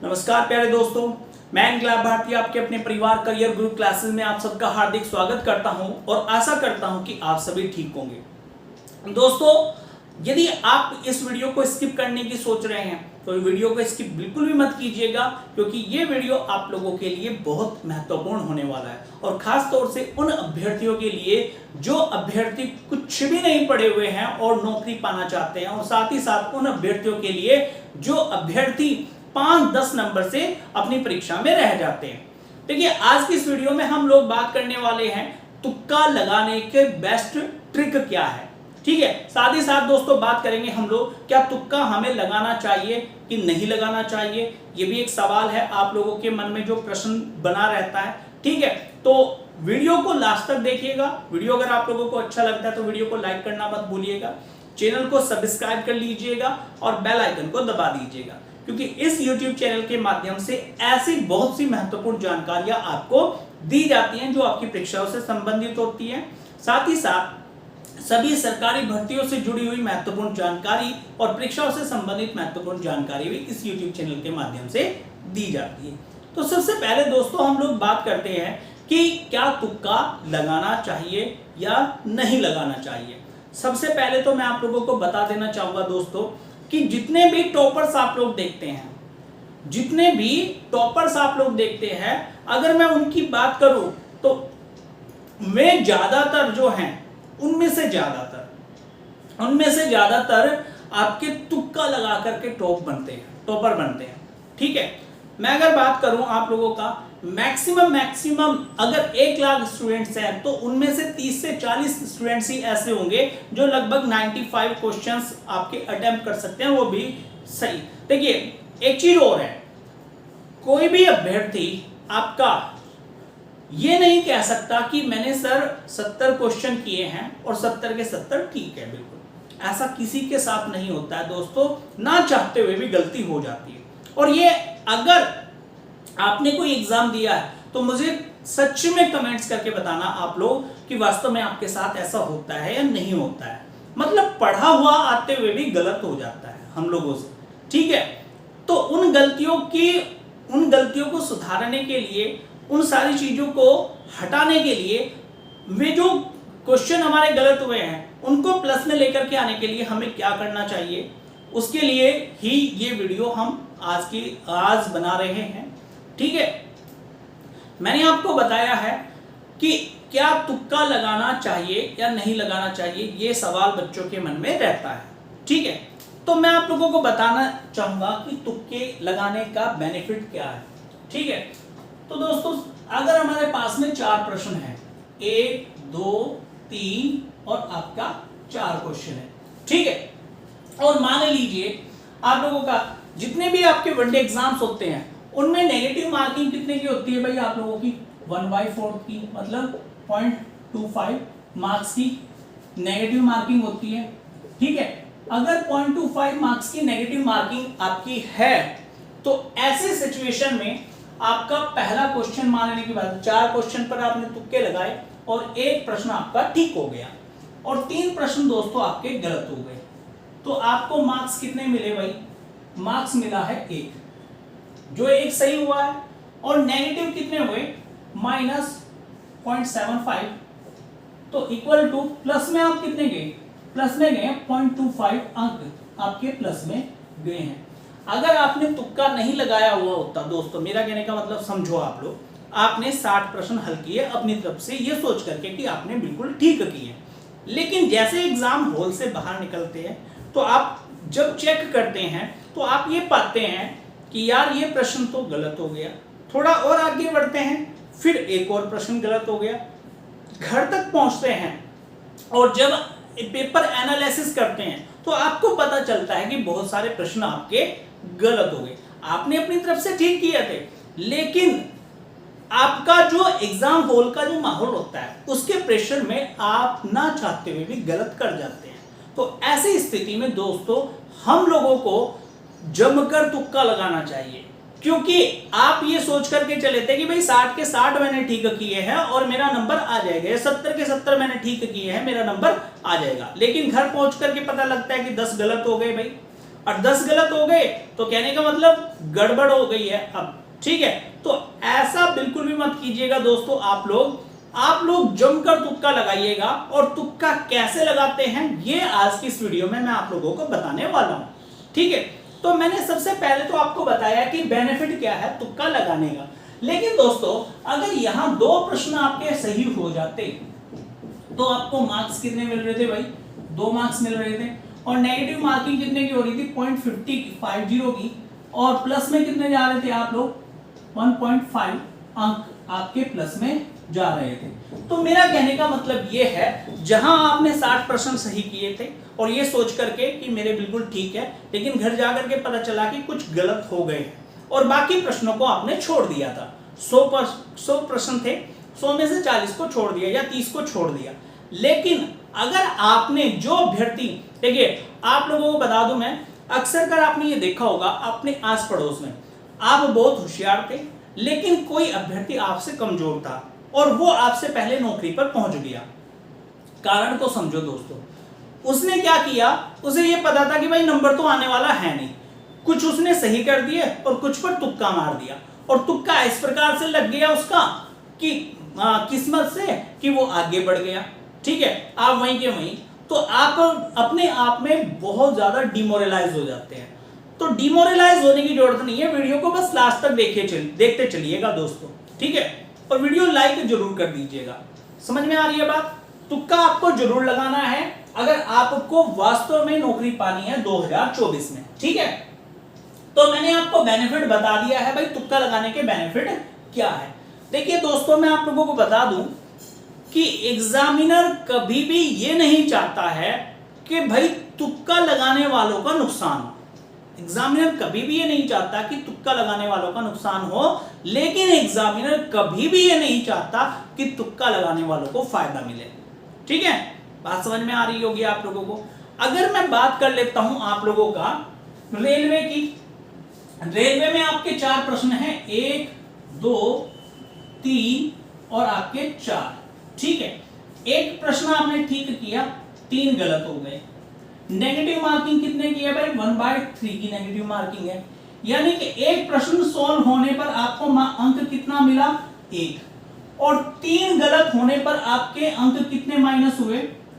नमस्कार प्यारे दोस्तों, मैं इनकलाब भारती आपके अपने परिवार करियर ग्रुप क्लासेस में आप सबका हार्दिक स्वागत करता हूं और आशा करता हूं कि आप सभी ठीक होंगे। दोस्तों, यदि आप इस वीडियो को स्किप करने की सोच रहे हैं तो वीडियो को स्किप बिल्कुल भी मत कीजिएगा, क्योंकि ये वीडियो आप लोगों के लिए बहुत महत्वपूर्ण होने वाला है और खास तौर से उन अभ्यर्थियों के लिए जो अभ्यर्थी कुछ भी नहीं पढ़े हुए हैं और नौकरी पाना चाहते हैं, और साथ ही साथ उन अभ्यर्थियों के लिए जो अभ्यर्थी 5-10 नंबर से अपनी परीक्षा में रह जाते हैं। देखिए, आज की इस वीडियो में हम लोग बात करने वाले हैं तुक्का लगाने के बेस्ट ट्रिक क्या है। ठीक है, साथ ही साथ दोस्तों बात करेंगे हम लोग क्या तुक्का हमें लगाना चाहिए कि नहीं लगाना चाहिए। ये भी एक सवाल है आप लोगों के मन में जो प्रश्न बना रहता है। ठीक है, तो वीडियो को लास्ट तक देखिएगा। वीडियो अगर आप लोगों को अच्छा लगता है तो वीडियो को लाइक करना मत भूलिएगा, चैनल को सब्सक्राइब कर लीजिएगा और बेल आइकन को दबा दीजिएगा, क्योंकि इस YouTube चैनल के माध्यम से ऐसी बहुत सी महत्वपूर्ण जानकारियां आपको दी जाती हैं जो आपकी परीक्षाओं से संबंधित होती हैं। साथ ही साथ सभी सरकारी भर्तियों से जुड़ी हुई महत्वपूर्ण जानकारी और परीक्षाओं से संबंधित महत्वपूर्ण जानकारी भी इस YouTube चैनल के माध्यम से दी जाती है। तो सबसे पहले दोस्तों हम लोग बात करते हैं कि क्या तुक्का लगाना चाहिए या नहीं लगाना चाहिए। सबसे पहले तो मैं आप लोगों को बता देना चाहूंगा दोस्तों कि जितने भी टॉपर्स आप लोग देखते हैं, अगर मैं उनकी बात करूं तो वे ज्यादातर जो हैं उनमें से ज्यादातर आपके तुक्का लगा करके टॉपर बनते हैं। ठीक है, मैं अगर बात करूं आप लोगों का मैक्सिमम अगर 1 लाख स्टूडेंट्स हैं तो उनमें से 30 से 40 स्टूडेंट्स ही ऐसे होंगे जो लगभग 95 क्वेश्चंस आपके अटेम्प्ट कर सकते हैं, वो भी सही। देखिए, एक चीज और है, कोई भी अभ्यर्थी आपका ये नहीं कह सकता कि मैंने सर 70 क्वेश्चन किए हैं और 70 के 70 ठीक है। बिल्कुल ऐसा किसी के साथ नहीं होता है दोस्तों, ना चाहते हुए भी गलती हो जाती है। और ये अगर आपने कोई एग्जाम दिया है तो मुझे सच में कमेंट्स करके बताना आप लोग कि वास्तव में आपके साथ ऐसा होता है या नहीं होता है। मतलब पढ़ा हुआ आते हुए भी गलत हो जाता है हम लोगों से। ठीक है, तो उन गलतियों को सुधारने के लिए, उन सारी चीजों को हटाने के लिए, वे जो क्वेश्चन हमारे गलत हुए हैं उनको प्लस में लेकर के आने के लिए हमें क्या करना चाहिए, उसके लिए ही ये वीडियो हम आज बना रहे हैं। ठीक है, मैंने आपको बताया है कि क्या तुक्का लगाना चाहिए या नहीं लगाना चाहिए, ये सवाल बच्चों के मन में रहता है। ठीक है, तो मैं आप लोगों को बताना चाहूंगा कि तुक्के लगाने का बेनिफिट क्या है। ठीक है, तो दोस्तों अगर हमारे पास में 4 प्रश्न हैं, 1, 2, 3 और आपका 4 क्वेश्चन है। ठीक है, और मान लीजिए आप लोगों का जितने भी आपके वनडे एग्जाम्स होते हैं उनमें नेगेटिव मार्किंग कितने की होती है भाई आप लोगों की? 1/4 की, मतलब 0.25 मार्क्स की नेगेटिव मार्किंग होती है। ठीक है, अगर 0.25 मार्क्स की नेगेटिव मार्किंग आपकी है तो ऐसे सिचुएशन में आपका पहला क्वेश्चन मान लेने के बाद 4 क्वेश्चन पर आपने तुक्के लगाए और 1 प्रश्न आपका ठीक हो गया और 3 प्रश्न दोस्तों आपके गलत हो गए, तो आपको मार्क्स कितने मिले भाई? मार्क्स मिला है 1, जो 1 सही हुआ है। और नेगेटिव कितने हुए? -0.75, तो इक्वल टू प्लस में आप कितने गए? प्लस में गए 0.25 अंक आपके प्लस में गए हैं। अगर आपने तुक्का नहीं लगाया हुआ होता दोस्तों, मेरा कहने का मतलब समझो, आप लोग आपने 60 प्रश्न हल किए अपनी तरफ से ये सोच करके कि आपने बिल्कुल ठीक किए, लेकिन जैसे एग्जाम हॉल से बाहर निकलते हैं तो आप जब चेक करते हैं तो आप ये पाते हैं कि यार ये प्रश्न तो गलत हो गया। थोड़ा और आगे बढ़ते हैं, फिर एक और प्रश्न गलत हो गया। घर तक पहुंचते हैं और जब पेपर एनालिसिस करते हैं तो आपको पता चलता है कि बहुत सारे प्रश्न आपके गलत हो गए। आपने अपनी तरफ से ठीक किए थे, लेकिन आपका जो एग्जाम हॉल का जो माहौल होता है उसके प्रेशर में आप ना चाहते हुए भी गलत कर जाते हैं। तो ऐसी स्थिति में दोस्तों हम लोगों को जमकर तुक्का लगाना चाहिए, क्योंकि आप ये सोच करके चले थे कि भाई 60 के 60 मैंने ठीक किए हैं और मेरा नंबर आ जाएगा, 70 के 70 मैंने ठीक किए हैं, मेरा नंबर आ जाएगा। लेकिन घर पहुंच करके पता लगता है कि 10 गलत हो गए भाई। और 10 गलत हो गए तो कहने का मतलब गड़बड़ हो गई है अब, ठीक है। तो ऐसा बिल्कुल भी मत कीजिएगा दोस्तों, आप लोग जमकर तुक्का लगाइएगा। और तुक्का कैसे लगाते हैं ये आज की इस वीडियो में मैं आप लोगों को बताने वाला हूं, ठीक है। तो मैंने सबसे पहले तो आपको बताया कि बेनिफिट क्या है तुक्का लगाने का। लेकिन दोस्तों अगर यहां 2 प्रश्न आपके सही हो जाते तो आपको मार्क्स कितने मिल रहे थे भाई? 2 मार्क्स मिल रहे थे। और नेगेटिव मार्किंग कितने की हो रही थी? 0.50 की। और प्लस में कितने जा रहे थे आप लोग? 1.5 अंक आपके प्लस में जा रहे थे। तो मेरा कहने का मतलब ये है, जहां आपने 60 प्रश्न सही किए थे और ये सोच करके कि मेरे बिल्कुल ठीक है, लेकिन घर जाकर के पता चला कि कुछ गलत हो गए और बाकी प्रश्नों को आपने छोड़ दिया था। 100 प्रश्न थे, 100 में से 40 को छोड़ दिया या 30 को छोड़ दिया। लेकिन अगर आपने जो अभ्यर्थी, देखिए आप लोगों को बता दूं मैं, अक्सर कर आपने ये देखा होगा अपने आस पड़ोस में, आप बहुत होशियार थे लेकिन कोई अभ्यर्थी आपसे कमजोर था और वो आपसे पहले नौकरी पर पहुंच गया। कारण को समझो दोस्तों, उसने क्या किया, उसे ये पता था कि भाई नंबर तो आने वाला है नहीं, कुछ उसने सही कर दिए और कुछ पर तुक्का मार दिया। और तुक्का इस प्रकार से लग गया उसका कि किस्मत से कि वो आगे बढ़ गया, ठीक है। आप वहीं के वहीं, तो आप अपने आप में बहुत ज्यादा डिमोरलाइज हो जाते हैं। तो डिमोरलाइज होने की जरूरत नहीं है, वीडियो को बस लास्ट तक देखते चलिएगा दोस्तों, ठीक है। और वीडियो लाइक जरूर कर दीजिएगा। समझ में आ रही है बात? तुक्का आपको जरूर लगाना है अगर आपको वास्तव में नौकरी पानी है 2024 में, ठीक है। तो मैंने आपको बेनिफिट बता दिया है भाई, तुक्का लगाने के बेनिफिट क्या है। देखिए दोस्तों मैं आप लोगों को बता दूं कि एग्जामिनर कभी भी ये नहीं चाहता है कि भाई तुक्का लगाने वालों का नुकसान हो। एग्जामिनर कभी भी ये नहीं चाहता कि तुक्का लगाने वालों का नुकसान हो, लेकिन एग्जामिनर कभी भी ये नहीं चाहता कि तुक्का लगाने वालों को फायदा मिले, ठीक है। बात समझ में आ रही होगी आप लोगों को। अगर मैं बात कर लेता हूं आप लोगों का रेलवे की, रेलवे में आपके 4 प्रश्न हैं, 1 2 3 और आपके 4, ठीक है। एक प्रश्न आपने ठीक किया, 3 गलत हो गए। नेगेटिव मार्किंग कितने की है भाई? 1/3 की नेगेटिव मार्किंग है, यानी कि एक प्रश्न सॉल्व होने पर आपको अंक कितना मिला? 1। और 3 गलत होने पर आपके अंक कितने माइनस हुए?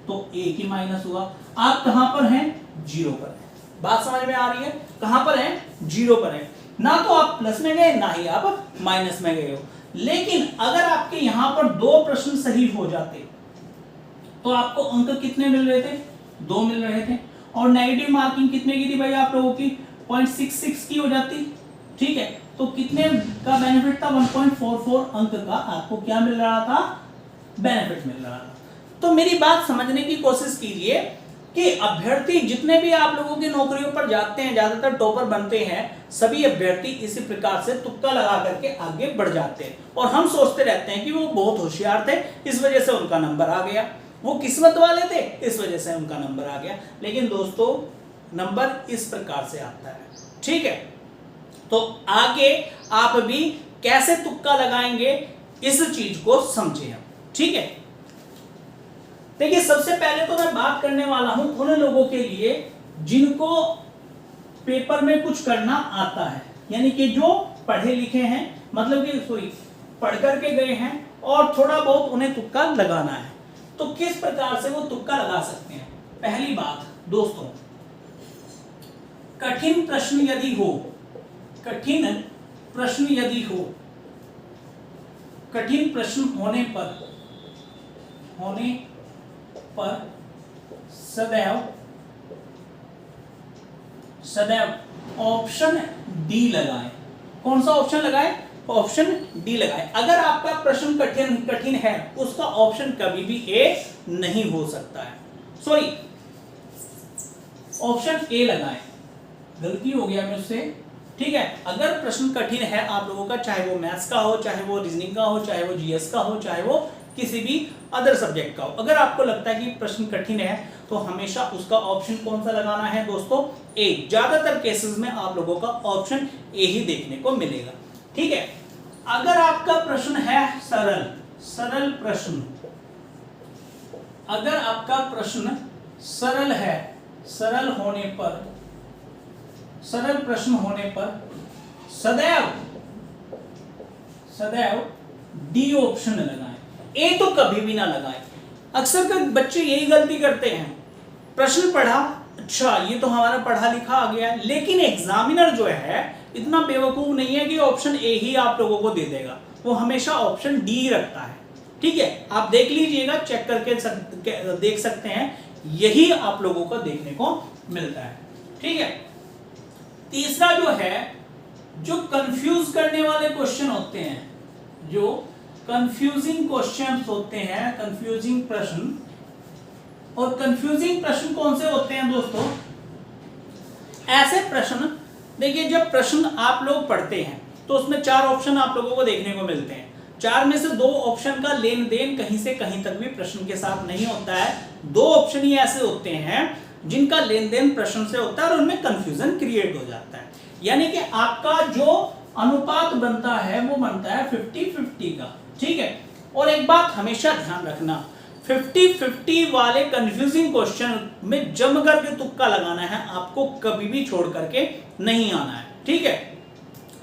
तो 1 ही माइनस हुआ। आप कहां पर हैं? 0 पर है। बात समझ में आ रही है? कहां पर है? 0 पर है। ना तो आप प्लस में गए ना ही आप माइनस में गए हो। लेकिन अगर आपके यहां पर 2 प्रश्न सही हो जाते तो आपको अंक कितने मिल रहे थे? 2 मिल रहे थे। और नेगेटिव मार्किंग कितने की थी भाई आप लोगों की? 0.66 की हो जाती, ठीक है। तो कितने का बेनिफिट था? 1.44 अंक का आपको क्या मिल रहा था? बेनिफिट मिल रहा था। तो मेरी बात समझने की कोशिश कीजिए कि अभ्यर्थी जितने भी आप लोगों की नौकरियों पर जाते हैं, ज्यादातर टॉपर बनते हैं, सभी अभ्यर्थी इसी प्रकार से तुक्का लगा करके आगे बढ़ जाते हैं। और हम सोचते रहते हैं कि वो बहुत होशियार थे, इस वजह से उनका नंबर आ गया, वो किस्मत वाले थे, इस वजह से उनका नंबर आ गया। लेकिन दोस्तों नंबर इस प्रकार से आता है, ठीक है। तो आगे आप भी कैसे तुक्का लगाएंगे इस चीज को समझिए, ठीक है। देखिए सबसे पहले तो मैं बात करने वाला हूं उन लोगों के लिए जिनको पेपर में कुछ करना आता है, यानी कि जो पढ़े लिखे हैं, मतलब कि पढ़ करके गए हैं और थोड़ा बहुत उन्हें तुक्का लगाना है। तो किस प्रकार से वो तुक्का लगा सकते हैं? पहली बात दोस्तों, कठिन प्रश्न यदि हो, कठिन प्रश्न यदि हो, कठिन प्रश्न होने पर सदैव ऑप्शन डी लगाएं। कौन सा ऑप्शन लगाएं? ऑप्शन डी लगाएं। अगर आपका प्रश्न कठिन है, उसका ऑप्शन कभी भी ए नहीं हो सकता है, सॉरी ऑप्शन ए लगाएं। गलती हो गया मुझसे, ठीक है। अगर प्रश्न कठिन है आप लोगों का, चाहे वो मैथ्स का हो, चाहे वो रीजनिंग का हो, चाहे वो जीएस का हो, चाहे वो किसी भी अदर सब्जेक्ट का हो, अगर आपको लगता है कि प्रश्न कठिन है तो हमेशा उसका ऑप्शन कौन सा लगाना है दोस्तों? ए। ज्यादातर केसेस में आप लोगों का ऑप्शन ए ही देखने को मिलेगा, ठीक है। अगर आपका प्रश्न है सरल प्रश्न, अगर आपका प्रश्न सरल है, सरल होने पर सरल प्रश्न होने पर सदैव सदैव डी ऑप्शन लगाएं, ए तो कभी भी ना लगाएं। अक्सर कर बच्चे यही गलती करते हैं, प्रश्न पढ़ा, अच्छा ये तो हमारा पढ़ा लिखा आ गया है, लेकिन एग्जामिनर जो है इतना बेवकूफ नहीं है कि ऑप्शन ए ही आप लोगों को दे देगा, वो हमेशा ऑप्शन डी रखता है। ठीक है, आप देख लीजिएगा, चेक करके देख सकते हैं, यही आप लोगों को देखने को मिलता है। ठीक है, तीसरा जो है, जो कंफ्यूज करने वाले क्वेश्चन होते हैं, जो कंफ्यूजिंग क्वेश्चंस होते हैं, कंफ्यूजिंग प्रश्न, और कंफ्यूजिंग प्रश्न कौन से होते हैं दोस्तों? ऐसे प्रश्न, देखिए जब प्रश्न आप लोग पढ़ते हैं तो उसमें 4 ऑप्शन आप लोगों को देखने को मिलते हैं, 4 में से 2 ऑप्शन का लेन देन कहीं से कहीं तक भी प्रश्न के साथ नहीं होता है, 2 ऑप्शन ही ऐसे होते हैं जिनका लेन देन प्रश्न से होता है और उनमें कंफ्यूजन क्रिएट हो जाता है। यानी कि आपका जो अनुपात बनता है वो बनता है 50-50 का। ठीक है, और एक बात हमेशा ध्यान रखना, 50-50 वाले कंफ्यूजिंग क्वेश्चन में जम करके तुक्का लगाना है, आपको कभी भी छोड़ करके नहीं आना है। ठीक है,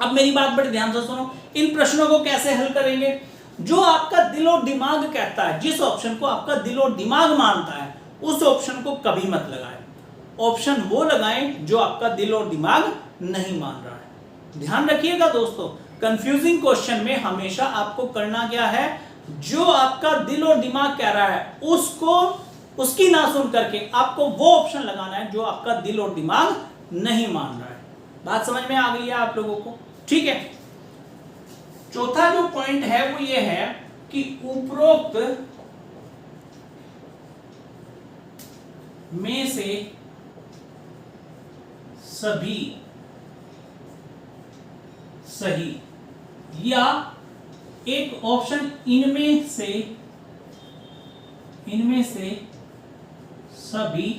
अब मेरी बात बड़े ध्यान से सुनो, इन प्रश्नों को कैसे हल करेंगे? जो आपका दिल और दिमाग कहता है, जिस ऑप्शन को आपका दिल और दिमाग मानता है, उस ऑप्शन को कभी मत लगाएं। ऑप्शन वो लगाएं जो आपका दिल और दिमाग नहीं मान रहा है। ध्यान रखिएगा दोस्तों, कंफ्यूजिंग क्वेश्चन में हमेशा आपको करना क्या है, जो आपका दिल और दिमाग कह रहा है उसको, उसकी ना सुन करके आपको वो ऑप्शन लगाना है जो आपका दिल और दिमाग नहीं मान रहा है। बात समझ में आ गई है आप लोगों को? ठीक है, चौथा जो पॉइंट है वो ये है कि उपरोक्त में से सभी सही, या एक ऑप्शन इनमें से सभी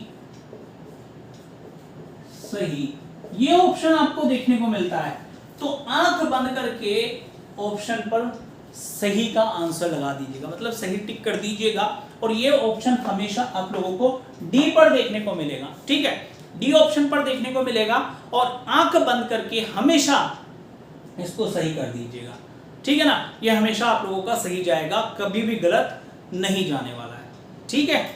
सही, ये ऑप्शन आपको देखने को मिलता है, तो आंख बंद करके ऑप्शन पर सही का आंसर लगा दीजिएगा, मतलब सही टिक कर दीजिएगा, और ये ऑप्शन हमेशा आप लोगों को डी पर देखने को मिलेगा। ठीक है, डी ऑप्शन पर देखने को मिलेगा, और आंख बंद करके हमेशा इसको सही कर दीजिएगा। ठीक है ना, ये हमेशा आप लोगों का सही जाएगा, कभी भी गलत नहीं जाने वाला है। ठीक है,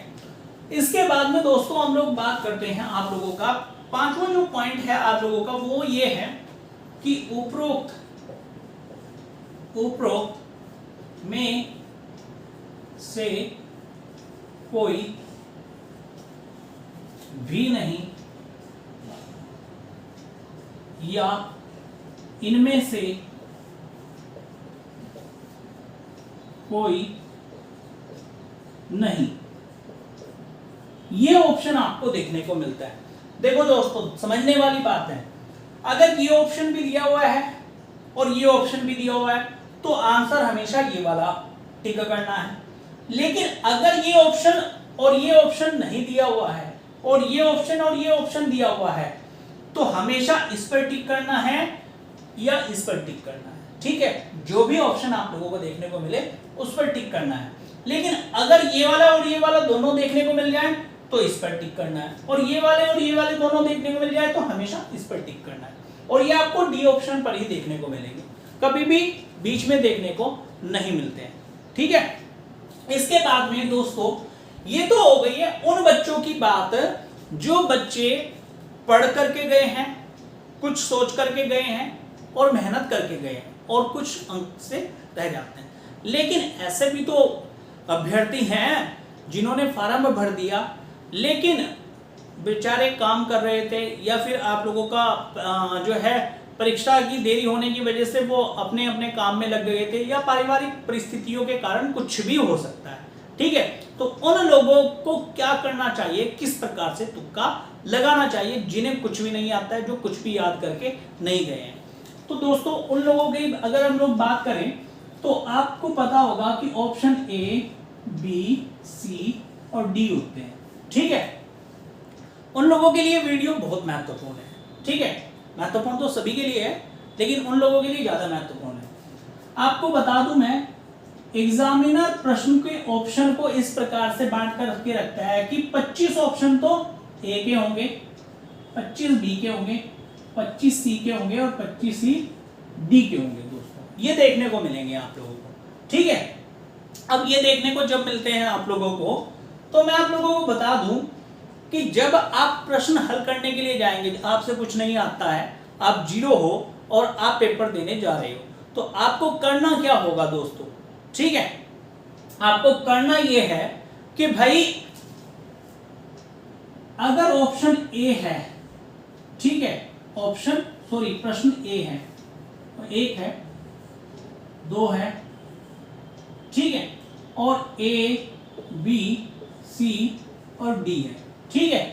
इसके बाद में दोस्तों हम लोग बात करते हैं आप लोगों का पांचवा जो पॉइंट है आप लोगों का, वो ये है कि उपरोक्त में से कोई भी नहीं, या इनमें से कोई नहीं, ये ऑप्शन आपको देखने को मिलता है। देखो दोस्तों, समझने वाली बात है, अगर ये ऑप्शन भी दिया हुआ है और ये ऑप्शन भी दिया हुआ है तो आंसर हमेशा ये वाला टिक करना है, लेकिन अगर ये ऑप्शन और ये ऑप्शन नहीं दिया हुआ है और ये ऑप्शन और ये ऑप्शन दिया हुआ है तो हमेशा इस पर टिक करना है या इस पर टिक करना है। ठीक है, जो भी ऑप्शन आप लोगों को देखने को मिले उस पर टिक करना है, लेकिन अगर ये वाला और ये वाला दोनों देखने को मिल जाए तो इस पर टिक करना है, और ये वाले दोनों देखने को मिल जाए तो हमेशा इस पर टिक करना है, और ये आपको डी ऑप्शन पर ही देखने को मिलेंगे, कभी भी बीच में देखने को नहीं मिलते हैं। ठीक है, इसके बाद में दोस्तों ये तो हो गई है उन बच्चों की बात जो बच्चे पढ़ करके गए हैं, कुछ सोच करके गए हैं और मेहनत करके गए हैं और कुछ अंक से रह जाते हैं। लेकिन ऐसे भी तो अभ्यर्थी हैं जिन्होंने फार्म भर दिया लेकिन बेचारे काम कर रहे थे, या फिर आप लोगों का जो है परीक्षा की देरी होने की वजह से वो अपने अपने काम में लग गए थे, या पारिवारिक परिस्थितियों के कारण कुछ भी हो सकता है। ठीक है, तो उन लोगों को क्या करना चाहिए, किस प्रकार से तुक्का लगाना चाहिए जिन्हें कुछ भी नहीं आता है, जो कुछ भी याद करके नहीं गए हैं। तो दोस्तों उन लोगों की अगर हम लोग बात करें तो आपको पता होगा कि ऑप्शन ए, बी, सी और डी होते हैं। ठीक है, उन लोगों के लिए वीडियो बहुत महत्वपूर्ण है। ठीक है, महत्वपूर्ण तो सभी के लिए है लेकिन उन लोगों के लिए ज्यादा महत्वपूर्ण है। आपको बता दूं मैं, एग्जामिनर प्रश्न के ऑप्शन को इस प्रकार से बांट कर के रखता है कि 25 ऑप्शन तो ए के होंगे, 25 बी के होंगे, 25C के होंगे और 25C D के होंगे दोस्तों, ये देखने को मिलेंगे आप लोगों को, ठीक है। अब ये देखने को जब मिलते हैं आप लोगों को, तो मैं आप लोगों को बता दूं कि जब आप प्रश्न हल करने के लिए जाएंगे, आपसे कुछ नहीं आता है, आप जीरो हो और आप पेपर देने जा रहे हो, तो आपको करना क्या होगा दोस्तों, ठीक है। आपको करना यह है कि भाई अगर ऑप्शन ए है, ठीक है, प्रश्न ए है, तो 1 है, 2 है, ठीक है, और ए, बी, सी और डी है, ठीक है।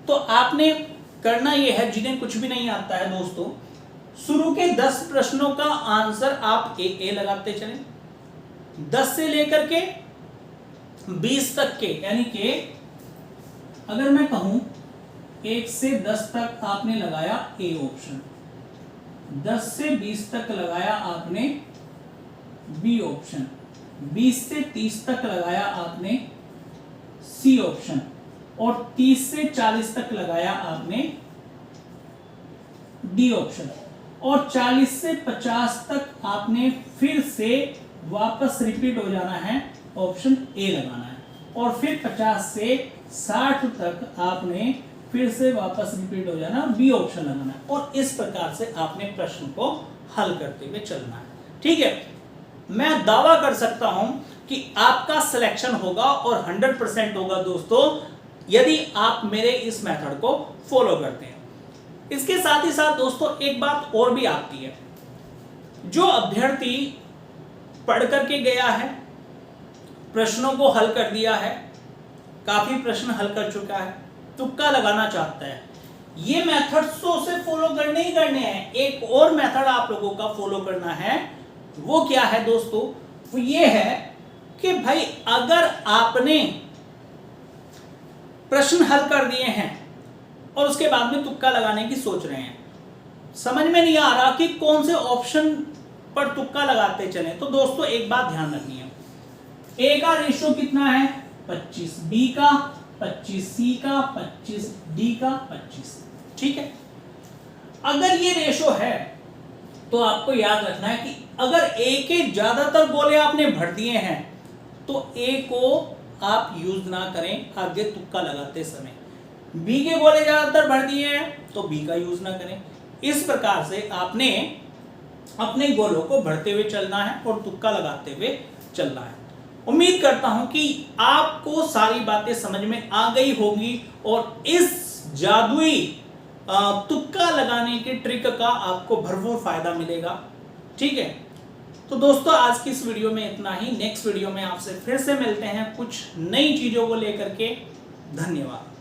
तो आपने करना यह है, जिन्हें कुछ भी नहीं आता है दोस्तों, शुरू के 10 प्रश्नों का आंसर आप ए लगाते चलें, 10 से लेकर के 20 तक के, यानी कि अगर मैं कहूं 1 से 10 तक आपने लगाया ए ऑप्शन, 10 से 20 तक लगाया आपने बी ऑप्शन, 20 से 30 तक लगाया आपने सी ऑप्शन, और 30 से 40 तक लगाया आपने डी ऑप्शन, और 40 से 50 तक आपने फिर से वापस रिपीट हो जाना है, ऑप्शन ए लगाना है, और फिर 50 से 60 तक आपने फिर से वापस रिपीट हो जाना, बी ऑप्शन लगाना है, और इस प्रकार से आपने प्रश्न को हल करते हुए चलना है, ठीक है। मैं दावा कर सकता हूं कि आपका सिलेक्शन होगा और 100% होगा दोस्तों, यदि आप मेरे इस मेथड को फॉलो करते हैं। इसके साथ ही साथ दोस्तों एक बात और भी आती है, जो अभ्यर्थी पढ़ करके गया है, प्रश्नों को हल कर दिया है, काफी प्रश्न हल कर चुका है, तुक्का लगाना चाहता है, ये मेथड 100 से फॉलो करने ही करने हैं। एक और मेथड आप लोगों का फॉलो करना है, वो क्या है दोस्तों, वो ये है कि भाई अगर आपने प्रश्न हल कर दिए हैं और उसके बाद में तुक्का लगाने की सोच रहे हैं, समझ में नहीं आ रहा कि कौन से ऑप्शन पर तुक्का लगाते चले, तो दोस्तों एक बात ध्यान रखनी है, ए का रेशो कितना है 25, बी का 25, सी का 25, डी का 25, ठीक है। अगर ये रेशो है तो आपको याद रखना है कि अगर ए के ज्यादातर गोले आपने भर दिए हैं तो ए को आप यूज ना करें आगे तुक्का लगाते समय, बी के गोले ज्यादातर भर दिए हैं तो बी का यूज ना करें। इस प्रकार से आपने अपने गोलों को भरते हुए चलना है और तुक्का लगाते हुए चलना है। उम्मीद करता हूं कि आपको सारी बातें समझ में आ गई होंगी और इस जादुई तुक्का लगाने के ट्रिक का आपको भरपूर फायदा मिलेगा, ठीक है। तो दोस्तों आज की इस वीडियो में इतना ही, नेक्स्ट वीडियो में आपसे फिर से मिलते हैं कुछ नई चीजों को लेकर के। धन्यवाद।